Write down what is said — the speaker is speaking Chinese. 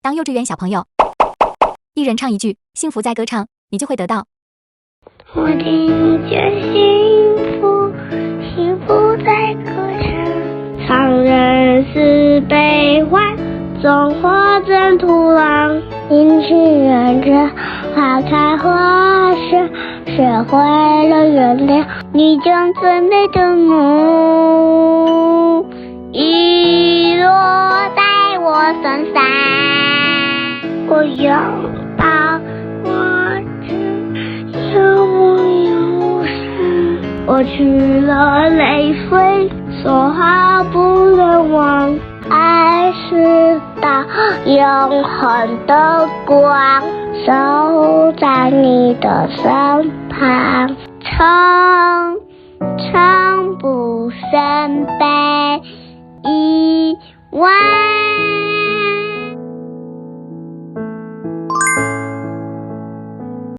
当幼稚园小朋友，一人唱一句，幸福在歌唱，你就会得到。我听见幸福，幸福在歌唱，唱人是悲欢，总化成土壤，阴晴圆缺，花开花谢，学会了原谅，你将最美的梦遗落在我身上。我拥抱我只有梦有伤，我去了泪水，说好不能忘，爱是道永恒的光，守在你的身旁，从不生悲，遗忘。